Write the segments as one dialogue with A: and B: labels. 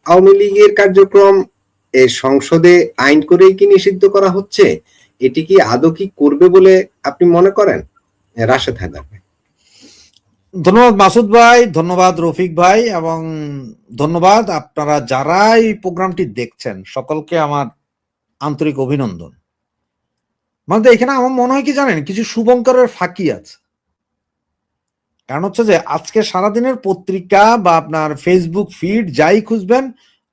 A: আওয়ামী লীগের কার্যক্রম সংসদে আইন করেই কি নিষিদ্ধ করা হচ্ছে? এটি কি আদৌ কি করবে বলে আপনি মনে করেন? রাশেদ হায়দার ভাই।
B: ধন্যবাদ মাসুদ ভাই, ধন্যবাদ রফিক ভাই, এবং ধন্যবাদ আপনারা যারা এই প্রোগ্রামটি দেখছেন সকলকে আমার আন্তরিক অভিনন্দন। মানে এখানে আমার মনে হয় কি জানেন, কিছু শুভঙ্করের ফাঁকি আছে। কারণ হচ্ছে যে আজকে সারাদিনের পত্রিকা বা আপনার ফেসবুক ফিড যাই খুঁজবেন,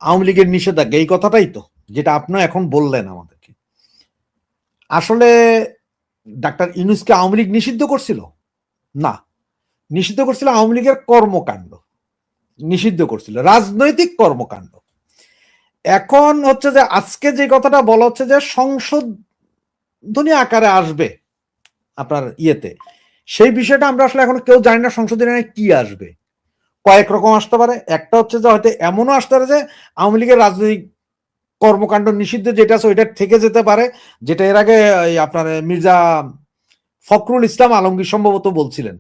B: আওয়ামী লীগের নিষেধাজ্ঞা, এই কথাটাই তো, যেটা আপনি এখন বললেন আমাদেরকে। আসলে ডাক্তার ইউনূসকে আওয়ামী লীগ নিষিদ্ধ করছিল না, নিষিদ্ধ করছিল আওয়ামী লীগের কর্মকাণ্ড, নিষিদ্ধ করছিল রাজনৈতিক কর্মকাণ্ড। এখন হচ্ছে যে আজকে যে কথাটা বলা হচ্ছে যে সংশোধনী আকারে আসবে আপনার ইয়েতে, সেই বিষয়টা আমরা আসলে এখন কেউ জানি না সংশোধনী কি আসবে। কয়েক রকম আসতে পারে। একটা হচ্ছে যে হয়তো এমনও আসতে পারে যে আওয়ামী লীগের রাজনৈতিক কর্মকাণ্ড নিষিদ্ধ যেটা আছে ওইটা থেকে যেতে পারে, যেটা এর আগে আপনার মির্জা ফখরুল ইসলাম আলমগীর সম্ভবত বলছিলেন,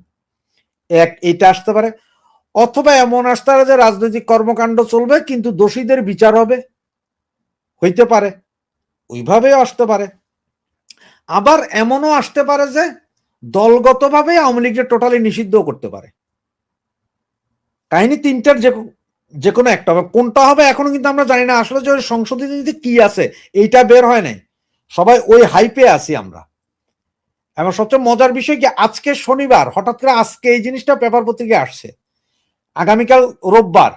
B: এটা আসতে পারে। অথবা এমন আসতে পারে যে রাজনৈতিক কর্মকাণ্ড চলবে কিন্তু দোষীদের বিচার হবে, হইতে পারে, ওইভাবে আসতে পারে। আবার এমনও আসতে পারে যে দলগতভাবে আওয়ামী লীগকে টোটালি নিষিদ্ধ করতে পারে। কাহিনী তিনটার যে কোনো একটা হবে, কোনটা হবে এখনো কিন্তু আমরা জানি না। আসলে যে সংশোধনীতে কি আছে এইটা বের হয় নাই, সবাই ওই হাইপে আছি আমরা। এবং সবচেয়ে মজার বিষয় কি, আজকে শনিবার হঠাৎ করে আজকে এই জিনিসটা পেপার পত্রিকায় আসছে, আগামীকাল রোববার,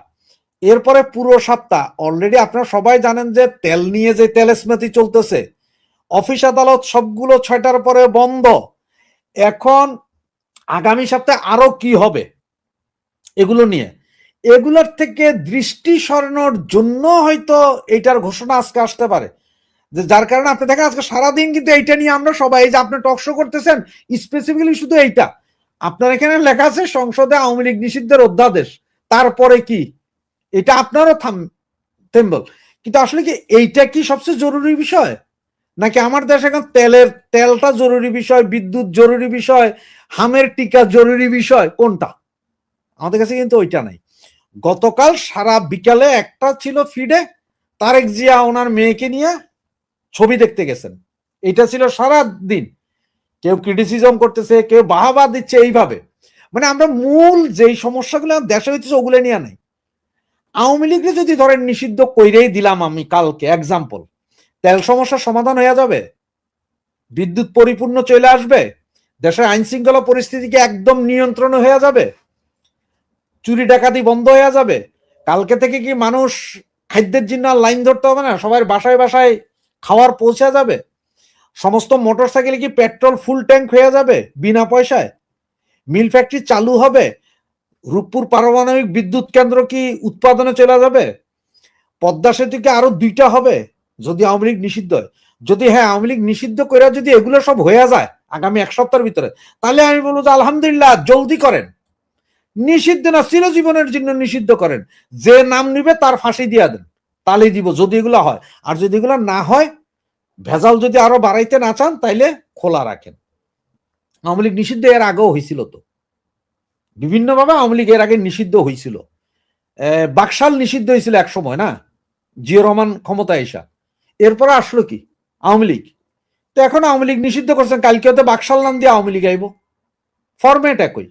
B: এরপরে পুরো সপ্তাহ অলরেডি আপনারা সবাই জানেন যে তেল নিয়ে যে তেলস্মেতি চলতেছে, অফিস আদালত সবগুলো 6টার পরে বন্ধ। এখন আগামী সপ্তাহে আরো কি হবে এগুলো নিয়ে, এগুলোর থেকে দৃষ্টি সরানোর জন্য হয়তো এইটার ঘোষণা আজকে আসতে পারে, যে যার কারণে আপনি দেখেন আজকে সারাদিন কিন্তু এইটা নিয়ে আমরা সবাই, এই যে আপনি টক শো করতেছেন স্পেসিফিক্যালি শুধু এইটা, আপনার এখানে লেখা আছে সংসদে আওয়ামী লীগ নিষিদ্ধের অধ্যাদেশ, তারপরে কি এটা আপনারও থেম্বল। কিন্তু আসলে কি এইটা কি সবচেয়ে জরুরি বিষয়, নাকি আমার দেশে এখন তেলটা জরুরি বিষয়, বিদ্যুৎ জরুরি বিষয়, হামের টিকা জরুরি বিষয়, কোনটা? আমাদের কাছে কিন্তু ওইটা নাই। গতকাল সারা বিকালে একটা ছিল ফিডে, তারেক জিয়া ওনার মেয়েকে নিয়ে ছবি দেখতে গেছেন, এটা ছিল সারা দিন। কেউ ক্রিটিসিজম করতেছে, কেউ বাহাবা দিচ্ছে, এইভাবে। মানে আমরা মূল যেই সমস্যাগুলো দেশে হইতেছে ওগুলো নিয়ে নাই। আওয়ামী লীগকে যদি ধরেন নিষিদ্ধ কইরেই দিলাম আমি কালকে, এক্সাম্পল, তেল সমস্যার সমাধান হয়ে যাবে, বিদ্যুৎ পরিপূর্ণ চলে আসবে, দেশের আইন শৃঙ্খলা পরিস্থিতি কি একদম নিয়ন্ত্রণে হয়ে যাবে, চুরি ডাকাতি বন্ধ হয়ে যাবে, কালকে থেকে কি মানুষ খাদ্যের জন্য লাইন ধরতে হবে না, সবাই বাসায় বাসায় খাওয়ার পৌঁছে যাবে, সমস্ত মোটর সাইকেলে কি পেট্রোল ফুল ট্যাঙ্ক হয়ে যাবে বিনা পয়সায়, মিল ফ্যাক্টরি চালু হবে, রূপপুর পারমাণবিক বিদ্যুৎ কেন্দ্র কি উৎপাদনে চলে যাবে, পদ্মা সেতু কি আরো 2টা হবে যদি আওয়ামী লীগ নিষিদ্ধ হয়। যদি হ্যাঁ আওয়ামী লীগ নিষিদ্ধ করে যদি এগুলো সব হয়ে যায় আগামী এক সপ্তাহের ভিতরে, তাহলে আমি বলবো যে আলহামদুলিল্লাহ, জলদি করেন, নিষিদ্ধ না চিরজীবনের জন্য নিষিদ্ধ করেন, যে নাম নিবে তার ফাঁসি দিয়া দেন, তাহলেই দিব যদি এগুলো হয়। আর যদি এগুলো না হয়, ভেজাল যদি আরো বাড়াইতে না চান তাইলে খোলা রাখেন। আওয়ামী লীগ নিষিদ্ধ এর আগেও হয়েছিল তো, বিভিন্নভাবে আওয়ামী লীগ এর আগে নিষিদ্ধ হয়েছিল। বাকশাল নিষিদ্ধ হয়েছিল এক সময় না, জিয়া রহমান ক্ষমতায় এসা, এরপরে আসলো কি আওয়ামী লীগ। তো এখন আওয়ামী লীগ নিষিদ্ধ করছেন, কালকে হয়তো বাকশাল নাম দিয়ে আওয়ামী লীগ আইব, ফরম্যাট একই।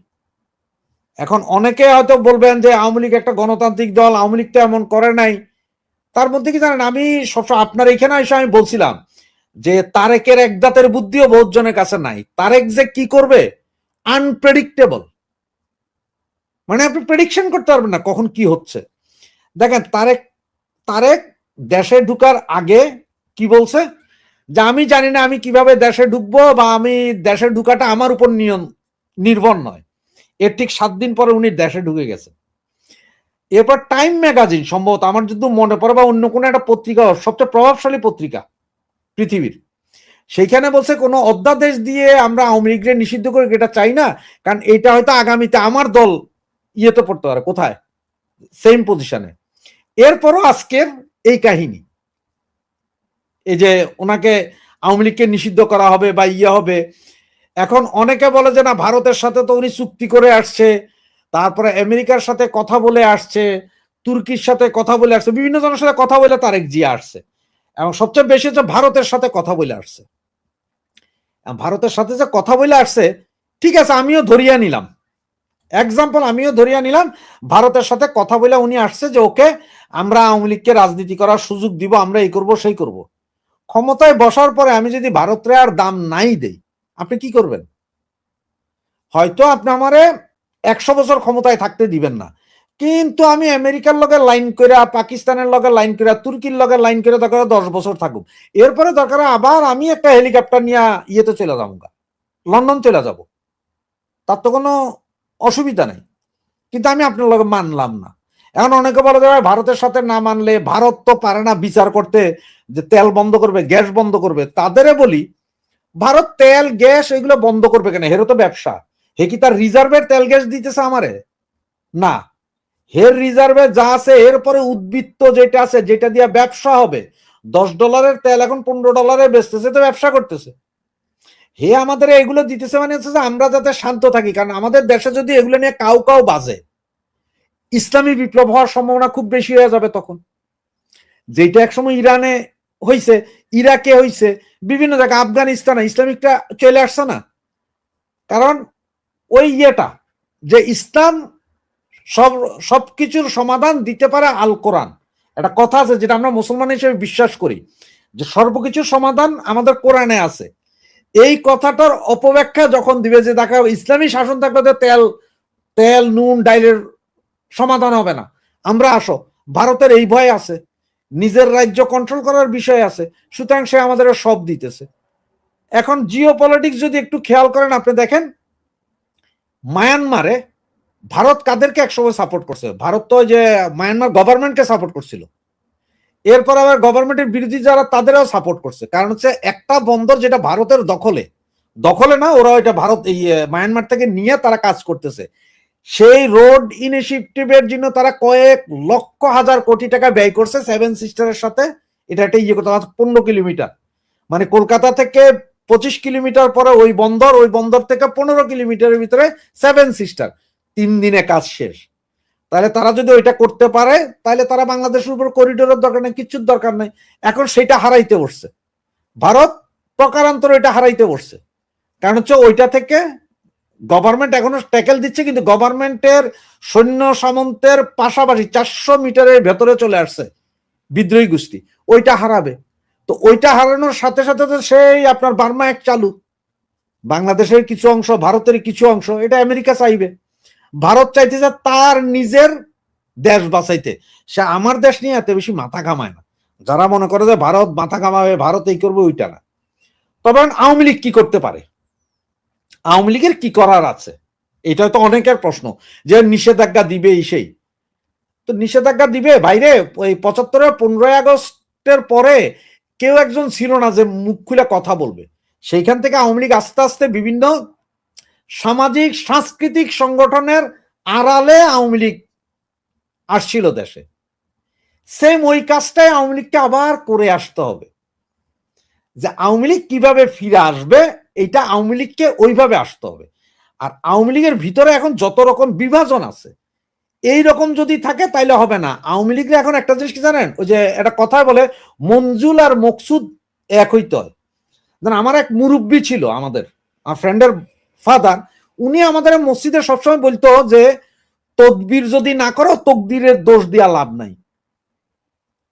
B: এখন অনেকে হয়তো বলবেন যে আওয়ামী লীগ একটা গণতান্ত্রিক দল, আওয়ামী লীগ তো এমন করে নাই। তার মধ্যে কি জানেন, আমি সবসময় আপনার এখানে এসে আমি বলছিলাম যে তারেকের এক দাঁতের বুদ্ধিও বহুত জনের কাছে নাই। তারেক যে কি করবে আনপ্রেডিক্টেবল, মানে আপনি প্রেডিকশন করতে পারবেন না কখন কি হচ্ছে। দেখেন তারেক দেশে ঢুকার আগে কি বলছে, যে আমি জানি না আমি কিভাবে দেশে ঢুকবো, বা আমি দেশে ঢুকাটা আমার উপর নির্ভর নয়। এর ঠিক 7 দিন পরে উনি দেশে ঢুকে গেছে। এরপর টাইম ম্যাগাজিন সম্ভবত, আমার যদি মনে পড়ে, বা অন্য কোনো একটা পত্রিকা, সবচেয়ে প্রভাবশালী পত্রিকা পৃথিবীর, সেইখানে বলছে কোনো অধ্যাদেশ দিয়ে আমরা আওয়ামী লীগকে নিষিদ্ধ করে এটা চাই না, কারণ এটা হয়তো আগামীতে আমার দল ইয়েতে পড়তে পারে, কোথায়, সেম পজিশনে। এরপরও আজকের এই কাহিনী, এই যে ওনাকে আওয়ামী লীগকে নিষিদ্ধ করা হবে বা ইয়ে হবে। এখন অনেকে বলে যে না, ভারতের সাথে তো উনি চুক্তি করে আসছে, তারপরে আমেরিকার সাথে কথা বলে আসছে, তুর্কির সাথে কথা বলে আসছে, বিভিন্ন জনের সাথে কথা বলে তারেক জিয়া আসছে, এবং সবচেয়ে বেশি হচ্ছে ভারতের সাথে কথা বলে আসছে। ভারতের সাথে যে কথা বলে আসছে, ঠিক আছে, আমিও ধরিয়া নিলাম, এক্সাম্পল আমিও ধরিয়া নিলাম, ভারতের সাথে কথা বলে উনি আসছে যে ওকে আমরা আওয়ামী লীগকে রাজনীতি করার সুযোগ দিব, আমরা এই করব সেই করব। ক্ষমতায় বসার পরে আমি যদি ভারতের আর দাম নাই দেই, আপনি কি করবেন? হয়তো আপনি আমারে 100 বছর ক্ষমতায় থাকতে দিবেন না, কিন্তু আমি আমেরিকার লগে লাইন করে, পাকিস্তানের লগে লাইন করে, তুর্কির লগে লাইন করে দরকার 10 বছর থাকুক, এরপরে দরকার আবার আমি একটা হেলিকপ্টার নিয়ে ইয়েতে চলে যাবো, লন্ডন চলে যাব, তার তো কোনো অসুবিধা নেই। কিন্তু আমি আপনার লগে মানলাম না। এখন অনেকে বলে যে ভারতের সাথে না মানলে, ভারত তো পারে না বিচার করতে যে তেল বন্ধ করবে, গ্যাস বন্ধ করবে। তাদের বলি, ভারত তেল গ্যাস এগুলো বন্ধ করবে কেন? হেরো তো ব্যবসা। হে কি তার রিজার্ভের তেল গ্যাস দিতেছে আমারে? না, হের রিজার্ভে যা আছে এরপরে উদ্বৃত্ত যেটা আছে, যেটা দিয়ে ব্যবসা হবে। $10 তেল এখন $15 বেচতেছে, তো ব্যবসা করতেছে। হে আমাদের এগুলো দিতেছে, মানে হচ্ছে যে আমরা যাতে শান্ত থাকি, কারণ আমাদের দেশে যদি এগুলো নিয়ে কাউ কাউ বাজে, ইসলামী বিপ্লব হওয়ার সম্ভাবনা খুব বেশি হয়ে যাবে তখন। যেটা একসময় ইরানে হইছে, ইরাকে হইছে, বিভিন্ন জায়গায়, আফগানিস্তানে ইসলামিকটা চলে আসছে না? কারণ ওই ইয়েটা যে ইসলাম সবকিছুর সমাধান দিতে পারে আল কোরআন, একটা কথা আছে যেটা আমরা মুসলমান হিসেবে বিশ্বাস করি, যে সর্বকিছুর সমাধান আমাদের কোরআনে আছে। এই কথাটার অপব্যাখ্যা যখন দিবে যে দেখা ইসলামী শাসন থাকলে তেল তেল নুন ডাইলের সমাধান হবে না, আমরা আসো, ভারতের এই ভয় আছে, নিজের রাজ্য কন্ট্রোল করার বিষয় আছে, সুতরাং সে আমাদের সব দিতেছে। এখন জিও পলিটিক্স যদি একটু খেয়াল করেন, আপনি দেখেন মায়ানমারে ভারত কাদেরকে একসময় সাপোর্ট করছে? ভারত তো যে মায়ানমার গভর্নমেন্টকে সাপোর্ট করছিল, এরপর আবার গভর্নমেন্টের বিরোধী যারা তাদেরও সাপোর্ট করছে। কারণ হচ্ছে একটা বন্দর যেটা ভারতের দখলে, দখলে না, ওরা ওইটা ভারত এই মায়ানমার থেকে নিয়ে তারা কাজ করতেছে। সেই রোড ইনিশিয়েটিভের জন্য তারা কয়েক লক্ষ হাজার কোটি টাকা ব্যয় করছে সেভেন সিস্টারের সাথে। এটা একটা ইয়ে করতে 15 কিলোমিটার, মানে কলকাতা থেকে 25 কিলোমিটার পরে ওই বন্দর, ওই বন্দর থেকে 15 কিলোমিটারের ভিতরে সেভেন সিস্টার, 3 দিনে কাজ শেষ। তাহলে তারা যদি ওইটা করতে পারে, তাহলে তারা বাংলাদেশের উপর করিডোরের দরকার নেই, কিচ্ছুর দরকার নেই। এখন সেটা হারাইতে বসছে ভারত, প্রকারান্তর এটা হারাইতে বসছে। কারণ হচ্ছে ওইটা থেকে গভর্নমেন্ট এখনো ট্যাকেল দিচ্ছে, কিন্তু গভর্নমেন্টের সৈন্য সামন্তের পাশাপাশি 400 মিটারের ভেতরে চলে আসছে বিদ্রোহী গোষ্ঠী, ওইটা হারাবে। তো ওইটা হারানোর সাথে সাথে তো সেই আপনার বার্মা এক চালু, বাংলাদেশের কিছু অংশ, ভারতের কিছু অংশ, এটা আমেরিকা চাইবে। ভারত চাইতেছে তার নিজের দেশ বাঁচাইতে, সে আমার দেশ নিয়ে এত বেশি মাথা ঘামায় না। যারা মনে করে যে ভারত মাথা ঘামাবে, ভারত এই করবে, ওইটা না। তবে আওয়ামী লীগ কি করতে পারে, আওয়ামী লীগের কি করার আছে, এটা তো অনেকের প্রশ্ন, যে নিষেধাজ্ঞা দিবে সেই। তো নিষেধাজ্ঞা দিবে বাইরে, ওই 75-এর 15ই আগস্টের পরে কেউ একজন ছিল না যে মুখ খুলে কথা বলবে। সেইখান থেকে আওয়ামী লীগ আস্তে আস্তে বিভিন্ন সামাজিক সাংস্কৃতিক সংগঠনের আড়ালে আওয়ামী লীগ আসছিল দেশে। সেম ওই কাজটাই আওয়ামী লীগকে আবার করে আসতে হবে, যে আওয়ামী লীগ কিভাবে ফিরে আসবে, এটা আওয়ামী লীগকে ওইভাবে আসতে হবে। আর আওয়ামী লীগের ভিতরে এখন যত রকম বিভাজন আছে, এই রকম যদি থাকে তাইলে হবে না। আওয়ামী লীগের এখন একটা জিনিস কি জানেন, ওই যে একটা কথায় বলে মঞ্জুল আর মকসুদ এক হইতে হয়। আমার এক মুরব্বী ছিল, আমাদের ফ্রেন্ডের ফাদার, উনি আমাদের মসজিদে সবসময় বলতো যে তকবীর যদি না করো, তকদিরের দোষ দিয়া লাভ নাই।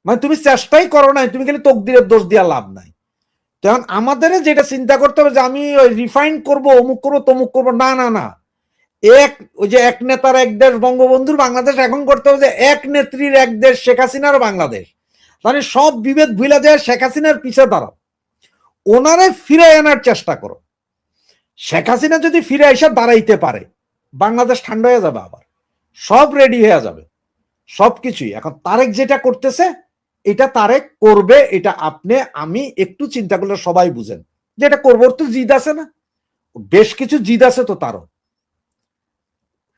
B: মানে তুমি চেষ্টাই করো নাই, তুমি খালি তকদিরের দোষ দিয়া লাভ নাই। তখন আমাদের যেটা চিন্তা করতে হবে যে আমি রিফাইন করবো, অমুক করবো, তমুক করবো, না না না, ওই যে এক নেতার এক দেশ বঙ্গবন্ধুর বাংলাদেশ, এখন করতে হবে যে এক নেত্রীর এক দেশ শেখ হাসিনার বাংলাদেশ। মানে সব বিভেদ ভুলে যায়, শেখ হাসিনার পিছে দাঁড়াও, ওনারে ফিরে আনার চেষ্টা করো। শেখ হাসিনা যদি ফিরে এসে দাঁড়াইতে পারে, বাংলাদেশ ঠান্ডা হয়ে যাবে, আবার সব রেডি হয়ে যাবে, সবকিছুই। এখন তারেক যেটা করতেছে, এটা তারেক করবে, এটা আপনি আমি একটু চিন্তা করলে সবাই বুঝেন যে এটা করবো। তো জিদ আছে না, বেশ কিছু জিদ আছে তো তারও।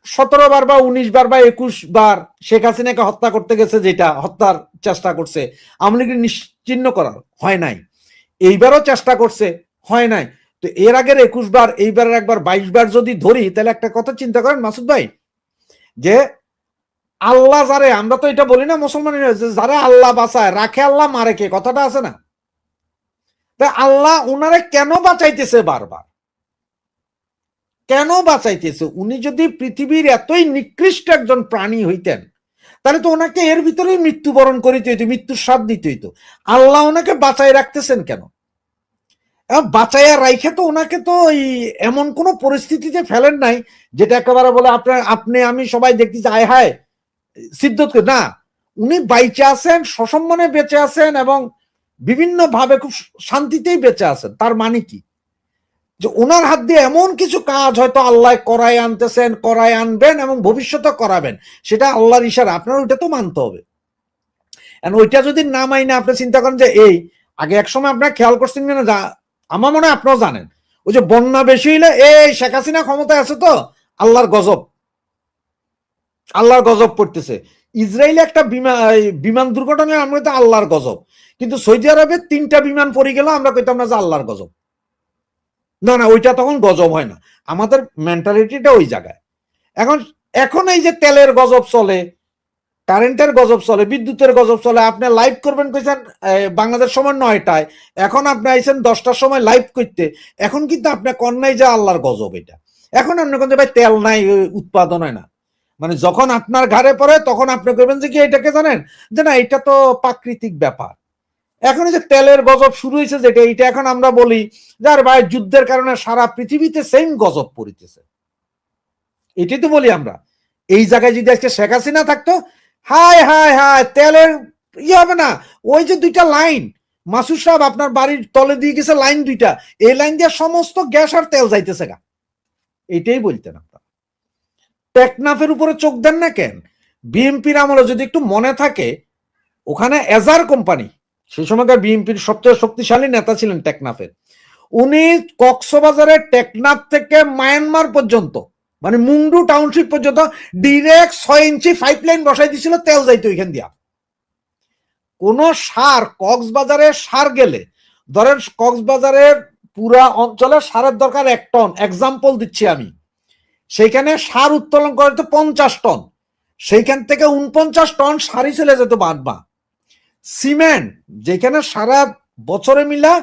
B: 17 বার বা 19 বার বা 21 বার শেখ হাসিনাকে হত্যা করতে গেছে, যেটা হত্যার চেষ্টা করছে, আওয়ামী লীগের নিশ্চিহ্ন করার হয় নাই। এইবারও চেষ্টা করছে, হয় নাই। তো এর আগের 21 বার, এইবারের একবার 22 বার যদি ধরি, তাহলে একটা কথা চিন্তা করেন মাসুদ ভাই, যে আল্লাহ যারে, আমরা তো এটা বলি না মুসলমানের, যারা আল্লাহ বাঁচায় রাখে আল্লাহ মারে কে, কথাটা আছে না? তা আল্লাহ উনারে কেন বাঁচাইতেছে বারবার, কেন বাঁচাইতেছে? উনি যদি পৃথিবীর এতই নিকৃষ্ট একজন প্রাণী হইতেন তাহলে তো ওনাকে এর ভিতরেই মৃত্যুবরণ করিতে হইতো, মৃত্যুর স্বাদ দিতে হইতো। আল্লাহ ওনাকে বাঁচাই রাখতেছেন কেন? বাঁচাইয়া রাইখে তো ওনাকে তো এমন কোন পরিস্থিতিতে ফেলেন নাই যেটা একেবারে বলে আপনার আপনি আমি সবাই দেখতেছি আয় হায় সিদ্ধত করে না। উনি বাইচে আছেন, সসম্মানে বেঁচে আছেন এবং বিভিন্ন ভাবে খুব শান্তিতেই বেঁচে আছেন। তার মানে কি যে ওনার হাত দিয়ে এমন কিছু কাজ হয়তো আল্লাহ করায় আনতেছেন, করায় আনবেন এবং ভবিষ্যতে করাবেন, সেটা আল্লাহর ইশারা, আপনার ওইটা তো মানতে হবে। ওইটা যদি না মাইনে আপনি চিন্তা করেন যে এই আগে এক সময় আপনার খেয়াল করছেন না, আমার মনে হয় আপনারাও জানেন, ওই যে বন্যা বেশি হইলে এই শেখ হাসিনা ক্ষমতায় আছে তো আল্লাহর গজব, আল্লাহর গজব পড়তেছে। ইসরায়েলে একটা বিমান দুর্ঘটনায় আমরা তো আল্লাহর গজব, কিন্তু সৌদি আরবে 3টা বিমান পড়ে গেল আমরা কইতাম না যে আল্লাহর গজব। না না, ওইটা তখন গজব হয় না। আমাদের মেন্টালিটিটা ওই জায়গায়। এখন এখন এই যে তেলের গজব চলে, কারেন্টের গজব চলে, বিদ্যুতের গজব চলে, আপনি লাইভ করবেন কইছেন বাংলাদেশ সময় 9টায়, এখন আপনি আইছেন 10টার সময় লাইভ করতে, এখন কিন্তু আপনি কন্যাই যে আল্লাহর গজব এটা। এখন আপনি কোন ভাই তেল নাই, উৎপাদন হয় না, মানে যখন আপনার ঘাড়ে পড়ে তখন আপনি করবেন যে কি এটাকে জানেন যে না এটা তো প্রাকৃতিক ব্যাপার। এখন যে তেলের গজব শুরু হয়েছে যেটা, এটা এখন আমরা বলি যার ভাই যুদ্ধের কারণে সারা পৃথিবীতে সেম গজব পড়িতেছে, এটাই তো বলি আমরা। এই জায়গায় যদি আজকে শেখ হাসিনা থাকতো, হায় হায় হায় তেলের হবে না। ওই যে 2টা লাইন মাসুদ সাহেব আপনার বাড়ির তলে দিয়ে গেছে লাইন 2টা, এই লাইন দিয়ে সমস্ত গ্যাস আর তেল যাইতেছে গা, এটাই বলতেন আপনার। টেকনাফের উপরে চোখ দেন না কেন? বিএনপির আমলে যদি একটু মনে থাকে, ওখানে এজার কোম্পানি, সেই সময়কার বিএনপির সবচেয়ে শক্তিশালী নেতা ছিলেন টেকনাফের, উনি কক্সবাজারের টেকনাফ থেকে মায়ানমার পর্যন্ত, মানে মুংডু টাউনশিপ পর্যন্ত ডিরেক্ট 6 ইঞ্চি পাইপলাইন বসাই দিয়েছিল, তেল যাইতো ওইখান দিয়া। কোন সার কক্সবাজারে সার গেলে, ধরেন কক্সবাজারের পুরা অঞ্চলে সারের দরকার 1 টন, এক্সাম্পল দিচ্ছি আমি, সেইখানে সার উত্তোলন করে তো 50 টন, সেইখান থেকে 49 টন সারই চলে যেত বাদবা। সিমেন্ট যেখানে সারা বছরে মিলা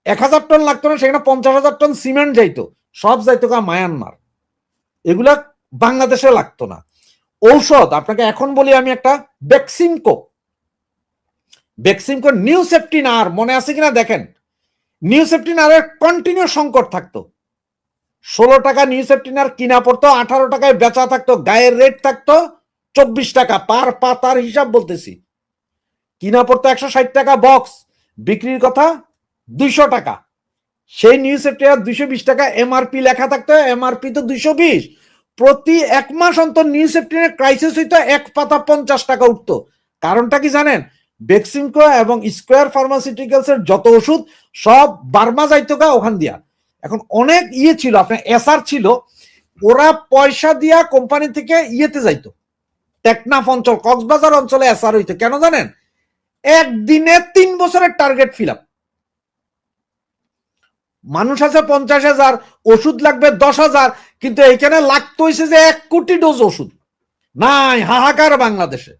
B: 1000 টন লাগতো না, সেখানে 50,000 টন সিমেন্ট যাইতো, সব যাইতো মায়ানমার, এগুলা বাংলাদেশে লাগতো না। ঔষধ আপনাকে এখন বলি আমি একটা, বেক্সিমকো নিউ সেপ্টিনার মনে আছে কিনা দেখেন, নিউ সেপ্টিনারের কন্টিনিউ সংকট থাকতো। 16 টাকা নিউ সেপ্টিনার কিনা পড়তো, 18 টাকায় বেচা থাকতো, গায়ের রেট থাকতো 24 টাকা পার পাতার হিসাব বলতেছি, কিনা পড়তো 160 টাকা বক্স, বিক্রির কথা 200 টাকা। সেই নিউ সেপ্টিনার 220 টাকা এমআরপি লেখা থাকতো, এমআরপি তো 220। প্রতি 1 মাস অন্তর নিউ সেপ্টিনার ক্রাইসিস হইতো, 1 পাতা 50 টাকা উঠতো। কারণটা কি জানেন? বেক্সিমকো এবং স্কোয়ার ফার্মাসিউটিক্যালস এর যত ওষুধ সব বার্মা যাইতো গা ওখান দিয়া। এখন অনেক ছিল, আপনার এসআর ছিল, ওরা পয়সা দিয়া কোম্পানি থেকে ইয়েতে যাইতো, টেকনাফ অঞ্চল কক্সবাজার অঞ্চলে এসআর হইতো। কেন জানেন? একদিনে 3 বছরের টার্গেট ফিল আপ। মানুষ আছে 50,000, ওষুধ লাগবে 10,000, কিন্তু এইখানে লাগতো হয়েছে যে 1 কোটি ডোজ ওষুধ নাই, হাহাকার বাংলাদেশে।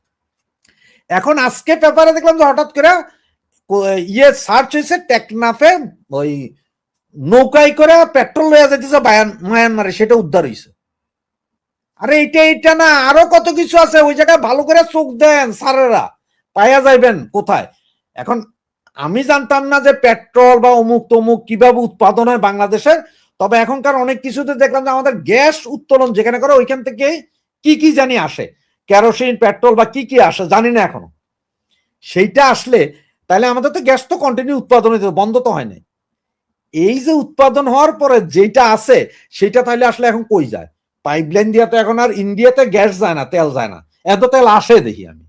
B: এখন আজকে পেপারে দেখলাম যে হঠাৎ করে সার্চ হয়েছে টেকনাফে ওই নৌকায় করে পেট্রোল লইয়া যাইতেছে মায়ানমারে, সেটা উদ্ধার হয়েছে। আরে এইটা না, আরো কত কিছু আছে, ওই জায়গায় ভালো করে চোখ দেন স্যারেরা, পাইয়া যাইবেন কোথায়। এখন আমি জানতাম না যে পেট্রোল বা অমুক তমুক কিভাবে উৎপাদন হয় বাংলাদেশের, তবে এখনকার অনেক কিছুতে দেখলাম যে আমাদের গ্যাস উত্তোলন যেখানে করে ওইখান থেকে কি জানি আসে, কেরোসিন পেট্রোল বা কি আসে জানি না এখনো। সেইটা আসলে তাহলে আমাদের তো গ্যাস তো কন্টিনিউ উৎপাদন হইতে, বন্ধ তো হয় নাই। এই যে উৎপাদন হওয়ার পরে যেটা আছে সেটা তাহলে আসলে এখন কই যায়? পাইপলাইন দিয়ে তো এখন আর ইন্ডিয়াতে গ্যাস যায় না, তেল যায় না। এত তেল আসে দেখি আমি,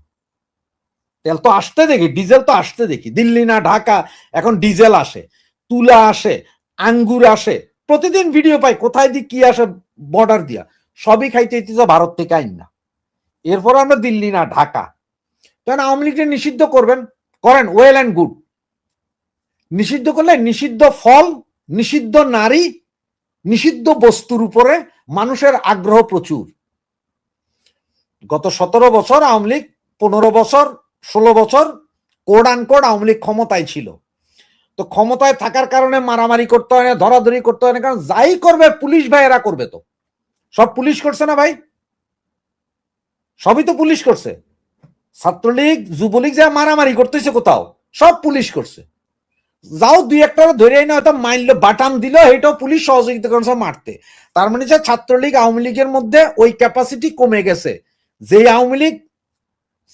B: তেল তো আসতে দেখি, ডিজেল তো আসতে দেখি, দিল্লি না ঢাকা এখন ডিজেল আসে, তুলা আসে, আঙ্গুর আসে, প্রতিদিন ভিডিও পাই কোথায় দিয়ে কি আসে বর্ডার দিয়া, সবই খাইতে ভারত থেকে আইন না। এরপর আমরা দিল্লি না ঢাকা। তখন আওয়ামী লীগকে নিষিদ্ধ করবেন, করেন, ওয়েল অ্যান্ড গুড। নিষিদ্ধ করলে নিষিদ্ধ ফল, নিষিদ্ধ নারী, নিষিদ্ধ বস্তুর উপরে মানুষের আগ্রহ প্রচুর। গত 17 বছর আওয়ামী লীগ, 15 বছর, 16 বছর কোড আনকোড আওয়ামী লীগ ক্ষমতায় ছিল। তো ক্ষমতায় থাকার কারণে মারামারি করতে হয় না, ধরাধরি করতে হয় না, কারণ যাই করবে পুলিশ ভাইয়েরা করবে। তো সব পুলিশ করছে না ভাই, সবই তো পুলিশ করছে। ছাত্রলীগ যুবলীগ যা মারামারি করতেছে কোথাও, সব পুলিশ করছে। যাও দুই একটা ধরে না হয়তো মাইনলো, বাটাম দিল, এটাও পুলিশ সহযোগিতা করছে মারতে। তার মানে যে ছাত্রলীগ আওয়ামী লীগের মধ্যে ওই ক্যাপাসিটি কমে গেছে। যে আওয়ামী লীগ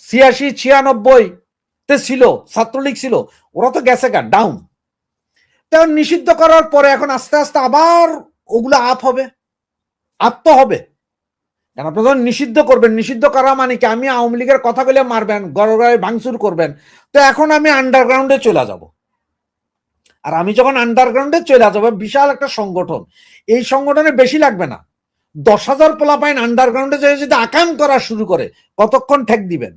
B: 86, 96 তে ছিল, ছাত্রলীগ ছিল, ওরা তো গেছে গা ডাউন। তখন নিষিদ্ধ করার পরে এখন আস্তে আস্তে আবার ওগুলো আপ হবে, আপ তো হবে। আপনি যখন নিষিদ্ধ করবেন, নিষিদ্ধ করা মানে কি আমি আওয়ামী লীগের কথা বলে মারবেন, গড়গড়ায় ভাঙচুর করবেন, তো এখন আমি আন্ডারগ্রাউন্ডে চলে যাব। আর আমি যখন আন্ডারগ্রাউন্ডে চলে যাবো, বিশাল একটা সংগঠন, এই সংগঠনে বেশি লাগবে না, 10,000 পোলাপাইন আন্ডারগ্রাউন্ডে যদি আকাম করা শুরু করে, কতক্ষণ ঠেক দিবেন?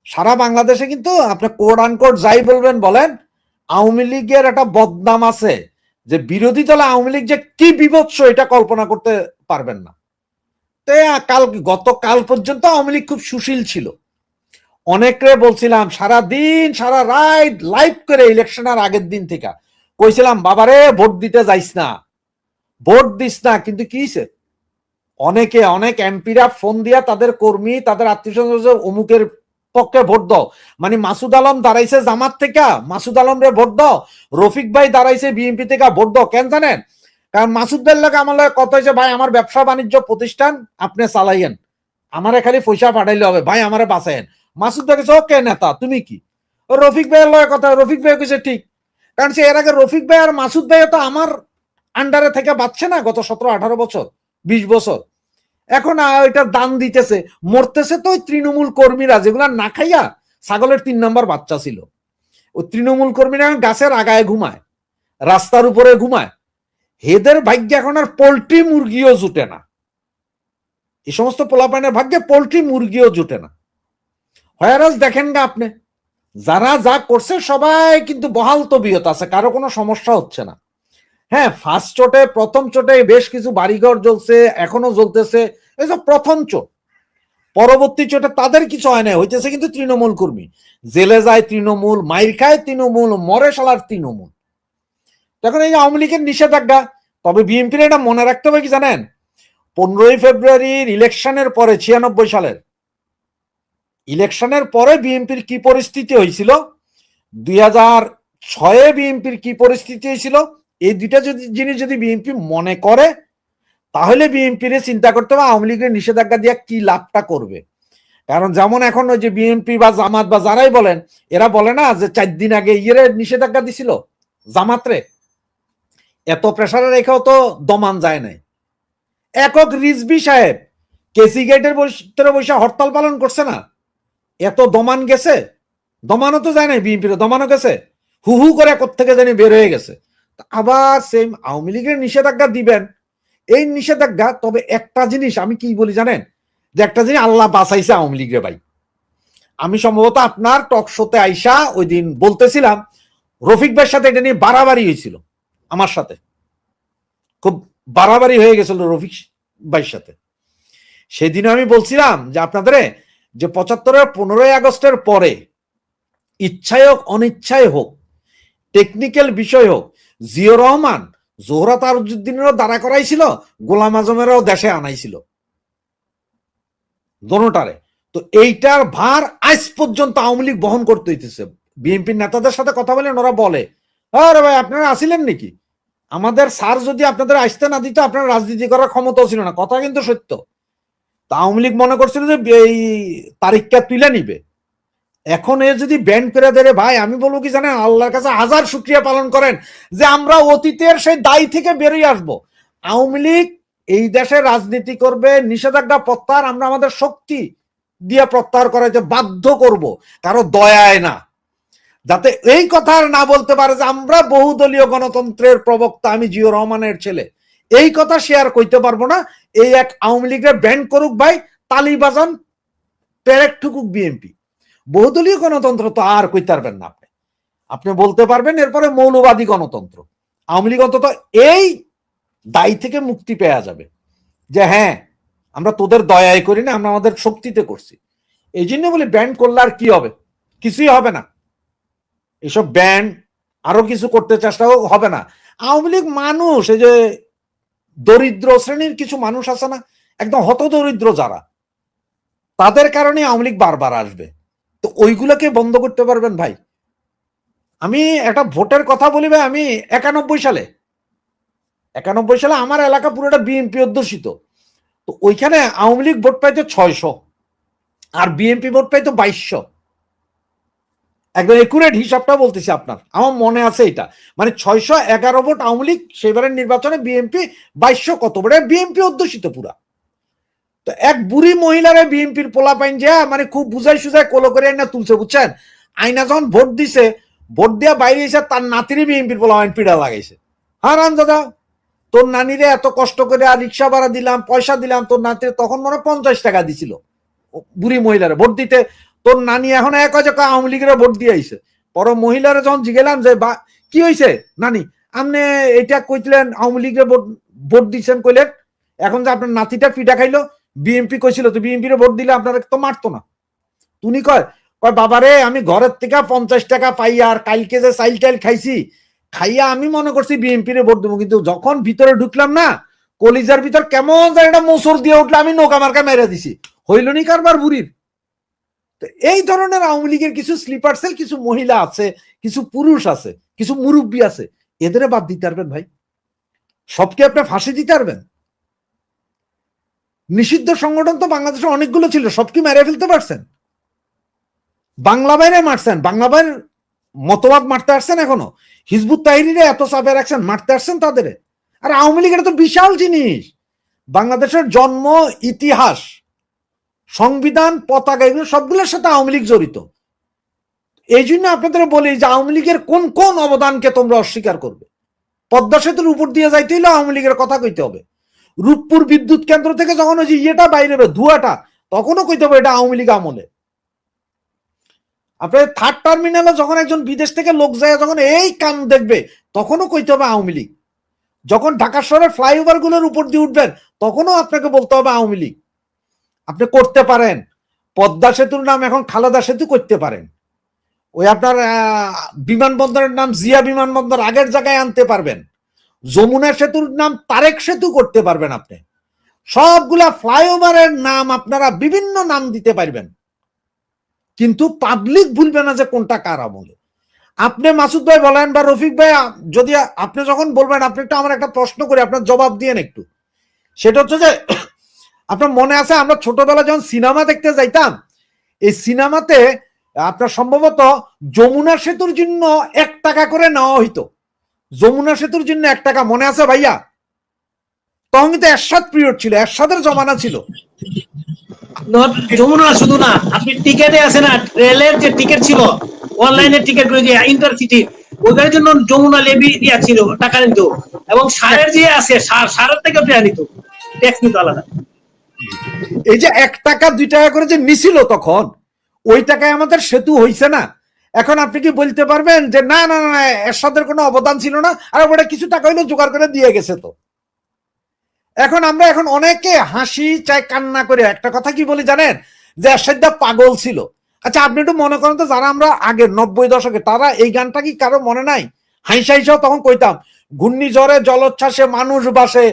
B: সারা বাংলাদেশে কিন্তু আপনি কোড আনকোড যাই বলবেন বলেন, আওয়ামী লীগের একটা বদনাম আছে যে বিরোধী দলে আওয়ামী লীগ যে কি বিভৎস এটা কল্পনা করতে পারবেন না। গতকাল পর্যন্ত আওয়ামী লীগ খুব সুশীল ছিল। অনেকে বলছিলাম সারা দিন সারা রাত লাইভ করে ইলেকশনের আগের দিন থেকে কইছিলাম, বাবারে ভোট দিতে যাইস না, ভোট দিস না। কিন্তু কি হয়েছে, অনেক এমপিরা ফোন দিয়া তাদের কর্মী, তাদের আত্মীয় অমুকের পক্ষে ভোট দাও, মানে মাসুদ আলম দাঁড়াইছে জামাত থেকে, মাসুদ আলম রে ভোট দাও, রফিক ভাই দাঁড়াইছে বিএনপি থেকে, ভোট দাও। কেন জানেন? কারণ মাসুদ ভাইয়ের লাগে আমার লাগে কথা হয়েছে, ভাই আমার ব্যবসা বাণিজ্য প্রতিষ্ঠান আপনি চালাইয়েন, আমারে খালি পয়সা পাঠাইলে হবে, ভাই আমারে বাঁচাইন। মাসুদ ভাই কেছে ওকে নেতা তুমি কি। রফিক ভাইয়ের লয় কথা, রফিক ভাই কেছে ঠিক, কারণ সে এর আগে রফিক ভাই আর মাসুদ ভাই তো আমার আন্ডারে থেকে বাঁচছে না গত 17-18 বছর, 20 বছর। এখন ওইটার দান দিতেছে, মরতেছে তো ওই তৃণমূল কর্মীরা, যেগুলা না খাইয়া ছাগলের 3 নম্বর বাচ্চা ছিল। ওই তৃণমূল কর্মীরা গাছের আগায় ঘুমায়, রাস্তার উপরে ঘুমায়। হেদের ভাগ্যে এখন আর পোল্ট্রি মুরগিও জুটে না, এই সমস্ত পোলাপানের ভাগ্যে পোল্ট্রি মুরগিও জুটে না। হয়ারাজ দেখেন গা আপনি, যারা যা করছে সবাই কিন্তু বহাল তবিয়ত আছে, কারো কোনো সমস্যা হচ্ছে না। হ্যাঁ, ফার্স্ট চোটে, প্রথম চোটে বেশ কিছু বাড়িঘর জ্বলছে, এখনো জ্বলতেছে, এসব প্রথম চোট। পরবর্তী চোটে তাদের কিছু হয় না, হইতেছে কিন্তু তৃণমূল কর্মী, জেলে যায় তৃণমূল, মাইর খায় তৃণমূল, মরে শালার তৃণমূল। তখন এই আওয়ামী লীগের নিষেধাজ্ঞা। তবে বিএনপির এটা মনে রাখতে হবে কি জানেন, 15ই ফেব্রুয়ারির ইলেকশনের পরে, 96 সালের ইলেকশনের পরে বিএনপির কি পরিস্থিতি হয়েছিল, 2006-এ বিএনপির কি পরিস্থিতি হয়েছিল, এই দুইটা জিনিস যদি বিএনপি মনে করে, তাহলে বিএনপির চিন্তা করতে হবে আওয়ামী লীগের নিষেধাজ্ঞা দিয়ে কি লাভটা করবে। কারণ যেমন এখন ওই যে বিএনপি বা জামাত বা যারাই বলেন, এরা বলে না যে 4 দিন আগে নিষেধাজ্ঞা দিছিল জামাতরে, এত প্রেসারে রেখেও তো দমান যায় নাই। একক রিজভি সাহেব কেসি গেটের ভিতরে বসে হরতাল পালন করছে না, এত দমান গেছে? দমানো তো যায় নাই, বিএনপির দমানো গেছে, হু হু করে কোত্থেকে জানি বের হয়ে গেছে। আবার সেম আওয়ামী লীগের নিষেধাজ্ঞা দিবেন, এই নিষেধাজ্ঞা। তবে একটা জিনিস আমি কি বলি জানেন, যে একটা জিনিস আল্লাহ বাঁচাইছে আওয়ামী লীগের ভাই। আমি সম্ভবত আপনার টক শোতে আইসা ওই দিন বলতেছিলাম, রফিক ভাইয়ের সাথে এটা নিয়ে বাড়াবাড়ি হয়েছিল, আমার সাথে খুব বাড়াবাড়ি হয়ে গেছিল রফিক ভাইয়ের সাথে। সেদিন আমি বলছিলাম যে আপনাদের যে 75-এর 15ই আগস্টের পরে ইচ্ছায় হোক অনিচ্ছায় হোক, টেকনিক্যাল বিষয় হোক, জিয়র রহমান জোহরা তারুজ্জুদ্দিনেরও দাঁড়া করাইছিল, গোলাম আজমেরও দেশে আনাইছিল, দোনোটারে। তো এইটার ভার আজ পর্যন্ত আওয়ামী লীগ বহন করতে হইতেছে। বিএনপির নেতাদের সাথে কথা বলেন, ওরা বলে আরে ভাই আপনারা আসিলেন নাকি, আমাদের স্যার যদি আপনাদের আসতে না দিত আপনার রাজনীতি করার ক্ষমতাও ছিল না। কথা কিন্তু সত্য। তা আওয়ামী লীগ মনে করছিল যে এই তারিখটা তুলে নিবে, এখন এ যদি ব্যান্ড করে দেয়, ভাই আমি বলবো কি জানেন, আল্লাহর কাছে হাজার শুকরিয়া পালন করেন যে আমরা অতীতের সেই দায় থেকে বেরিয়ে আসবো। আওয়ামী লীগ এই দেশে রাজনীতি করবে, নিষেধাজ্ঞা প্রত্যাহার আমরা আমাদের শক্তি দিয়ে প্রত্যাহার করাইতে বাধ্য করব, কারো দয়ায় না, যাতে এই কথা না বলতে পারে যে আমরা বহুদলীয় গণতন্ত্রের প্রবক্তা, আমি জিয়র রহমানের ছেলে, এই কথা শেয়ার করতে পারবো না। এই এক আওয়ামী লীগের ব্যান্ড করুক ভাই, তালি বাজান, পেরেক ঠুকুক বিএনপি, বহুদলীয় গণতন্ত্র তো আর কইতে পারবেন না আপনি। আপনি বলতে পারবেন এরপরে মৌলবাদী গণতন্ত্র। আওয়ামী লীগ অন্তত এই দায় থেকে মুক্তি পেয়ে যাবে যে হ্যাঁ আমরা তোদের দয়ায় করি না, আমরা আমাদের শক্তিতে করছি। এই জন্য বলি ব্যান্ড করলে আর কি হবে, কিছুই হবে না। এসব ব্যান্ড আরো কিছু করতে চেষ্টাও হবে না। আওয়ামী লীগ মানুষ, এই যে দরিদ্র শ্রেণীর কিছু মানুষ আছে না, একদম হতদরিদ্র যারা, তাদের কারণে আওয়ামী লীগ বারবার আসবে। তো ওইগুলোকে বন্ধ করতে পারবেন ভাই? আমি একটা ভোটের কথা বলি ভাই, আমি 91 সালে আমার এলাকা পুরোটা বিএনপি অধ্যুষিত। তো ওইখানে আওয়ামী লীগ ভোট পাইতো 600 আর বিএনপি ভোট পাইতো 2200। একদম একুরেট হিসাবটা বলতেছি আপনার, আমার মনে আছে এটা। মানে 611 ভোট আওয়ামী লীগ সেবারের নির্বাচনে, বিএনপি 2200 কত ভোট, বিএনপি অধ্যুষিত পুরা। তো এক বুড়ি মহিলারে বিএনপির পোলা পাইন যে মানে খুব বুঝাই সুঝাই কোলো করে আইনা তুলছে, বুঝছেন? আইনা যখন ভোট দিছে, ভোট দিয়া বাইরে এসে তার নাতিরই বিএনপির পোলা আইন পিড়া লাগাইছে। হ্যাঁ রাম দাদা, তোর নানিরে এত কষ্ট করে আর রিক্সা ভাড়া দিলাম, পয়সা দিলাম, তোর নাতির তখন মনে 50 টাকা দিছিল বুড়ি মহিলারে ভোট দিতে। তোর নানি এখন এক আওয়ামী লীগের ভোট দিয়ে আইছে। পর মহিলারা যখন জিগেলাম যে বা কি হয়েছে নানি, আপনি এটা কইছিলেন আওয়ামী লীগের ভোট দিচ্ছেন কইলেন, এখন যে আপনার নাতিটা পিঠা খাইলো, বিএনপি কইছিল তো বিএনপির ভোট দিলে আপনারা তো মারতো না। তুমি কয় বাবারে আমি ঘরের থেকে 50 টাকা পাই আর কালকে যে চাইল টাইল খাইছি, খাইয়া আমি মনে করছি বিএনপির ভোট দেবো, কিন্তু যখন ভিতরে ঢুকলাম না, কলিজার ভিতর কেমন একটা মোসর দিয়ে উঠলে, আমি নৌকা মার্কা মেরে দিছি। হইল নি কারবার বুড়ির? তো এই ধরনের আওয়ামী লীগের কিছু স্লিপার সেল, কিছু মহিলা আছে, কিছু পুরুষ আছে, কিছু মুরব্বী আছে, এদের বাদ দিতে পারবেন ভাই? সবকে আপনি ফাঁসি দিতে পারবেন? নিষিদ্ধ সংগঠন তো বাংলাদেশে অনেকগুলো ছিল, সব কি মেরে ফেলতে পারছেন? বাংলা বাইরে মারছেন, বাংলা বাইরের মতবাদ মারতে আসছেন, এখনো হিজবুত তাহরিরে এত চাপে রাখছেন, মারতে আসছেন তাদের। আর আওয়ামী লীগের তো বিশাল জিনিস, বাংলাদেশের জন্ম, ইতিহাস, সংবিধান, পতাকা, এগুলো সবগুলোর সাথে আওয়ামী লীগ জড়িত। এই জন্য আপনাদের বলি যে আওয়ামী লীগের কোন কোন অবদানকে তোমরা অস্বীকার করবে? পদ্মা সেতুর উপর দিয়ে যাইতে হলে আওয়ামী লীগের কথা কইতে হবে। রূপপুর বিদ্যুৎ কেন্দ্র থেকে যখন ওই যে ইয়েটা বাইরে হবে, ধোঁয়াটা, তখনও কইতে হবে এটা আওয়ামী লীগ আমলে। আপনার থার্ড টার্মিনালে যখন একজন বিদেশ থেকে লোক যায়, যখন এই কাম দেখবে, তখনও কইতে হবে আওয়ামী লীগ। যখন ঢাকা শহরের ফ্লাইওভার গুলোর উপর দিয়ে উঠবেন, তখনও আপনাকে বলতে হবে আওয়ামী লীগ। আপনি করতে পারেন, পদ্মা সেতুর নাম এখন খালেদা সেতু করতে পারেন, ওই আপনার বিমানবন্দরের নাম জিয়া বিমানবন্দর আগের জায়গায় আনতে পারবেন, যমুনা সেতুর নাম তারেক সেতু করতে পারবেন। আপনি সবগুলা ফ্লাইওভারের নাম আপনারা বিভিন্ন নাম দিতে পারবেন, কিন্তু পাবলিক ভুলবে না যে কোনটা কার আমলে। আপনি মাসুদ ভাই বলেন বা রফিক ভাই, যদি আপনি যখন বলবেন, আপনি একটু আমার একটা প্রশ্ন করি, আপনার জবাব দিয়েন একটু। সেটা হচ্ছে যে আপনার মনে আছে আমরা ছোটবেলা যখন সিনেমা দেখতে যাইতাম, এই সিনেমাতে আপনার সম্ভবত যমুনা সেতুর জন্য 1 টাকা করে নেওয়া হইতো। যমুনা সেতুর জন্য 1 টাকা, মনে আছে ভাইয়া? তখন কিন্তু এরশাদ পিরিয়ড ছিল, এরশাদের জমানা ছিল।
C: যমুনা শুধু না, আপনি টিকেটে আছে না, রেলের যে টিকিট ছিল, অনলাইনের টিকিট গুলো যে ইন্টারসিটি, ওইটার জন্য যমুনা লেবি দিয়া ছিল, টাকা নিত। এবং সারের যে আছে, সারের থেকে টাকা নিত, ট্যাক্স নিত আলাদা।
B: এই যে 1 টাকা 2 টাকা করে যে নিছিল তখন, ওই টাকায় আমাদের সেতু হইছে না। এখন আপনি কি বলতে পারবেন যে না না না এরশাদের কোনো অবদান ছিল না, আর ওটা কিছু টাকা হইলো জোগাড় করে দিয়ে গেছে? তো এখন আমরা এখন অনেকে হাসি চাই কান্না করে একটা কথা কি বলি জানেন, যে এরশাদ পাগল ছিল। আচ্ছা আপনি একটু মনে করেন তো, যারা আমরা আগের 90 দশকে, তারা এই গানটা কি কারো মনে নাই? হাইসা হাইসাও তখন কইতাম, ঘূর্ণিঝড়ে জলোচ্ছ্বাসে মানুষ বাসে,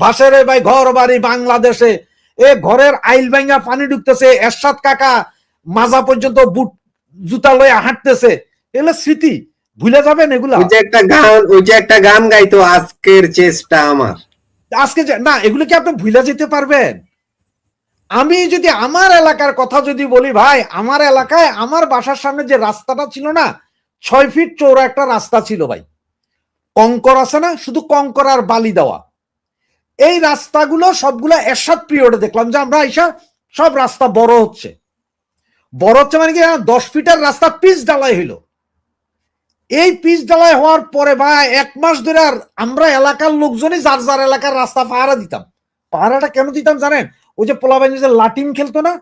B: বাসে রে ভাই ঘর বাড়ি বাংলাদেশে, এ ঘরের আইল ভাঙ্গা পানি ঢুকতেছে, এরশাদ কাকা মাজা পর্যন্ত বুট জুতা লয়ে হাঁটতেছে। এগুলো স্মৃতি, ভুলে যাবেন এগুলা?
A: ওই যে একটা গান গাইতো, আজকের চেষ্টা আমার।
B: আজকে না, এগুলো কি আপনি ভুলে যেতে পারবেন? আমি যদি আমার এলাকার কথা যদি বলি ভাই, আমার এলাকায় আমার বাসার সামনে যে রাস্তাটা ছিল না, 6 ফিট চৌড়া একটা রাস্তা ছিল ভাই, কঙ্কর আছে না, শুধু কঙ্কর আর বালি দেওয়া। এই রাস্তাগুলো সবগুলো এরশাদ পিরিয়ডে দেখলাম যে আমরা আইসা সব রাস্তা বড় হচ্ছে, বড় হচ্ছে মানে কি 10 ফিটের রাস্তা পিচ ঢালাই হইলো। এই পিচ ঢালাই হওয়ার পরে ভাই 1 মাস ধরে আর আমরা এলাকার লোকজনই যার যার এলাকার রাস্তা পাহারা দিতাম। পাহারাটা কেন দিতাম জানেন? ওই যে পোলাবাইন যে লাটিম খেলতো না,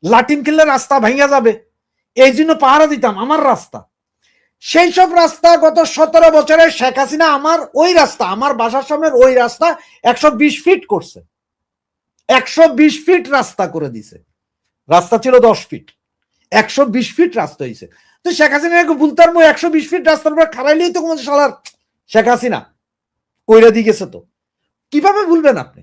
B: লাটিম খেললে রাস্তা ভাঙা যাবে, এই জন্য পাহারা দিতাম আমার রাস্তা। সেই সব রাস্তা গত 17 বছরে শেখ হাসিনা আমার ওই রাস্তা, আমার বাসার সামনের ওই রাস্তা 120 ফিট করছে। 120 ফিট রাস্তা করে দিছে, রাস্তা ছিল 10 ফিট, 120 ফিট রাস্তা হয়েছে। তো শেখ হাসিনাকে বলতার 120 ফিট রাস্তার উপর খারাইলেই তো কোনো শালার শেখ হাসিনা কইরা দিয়ে গেছে, তো কিভাবে ভুলবেন আপনি?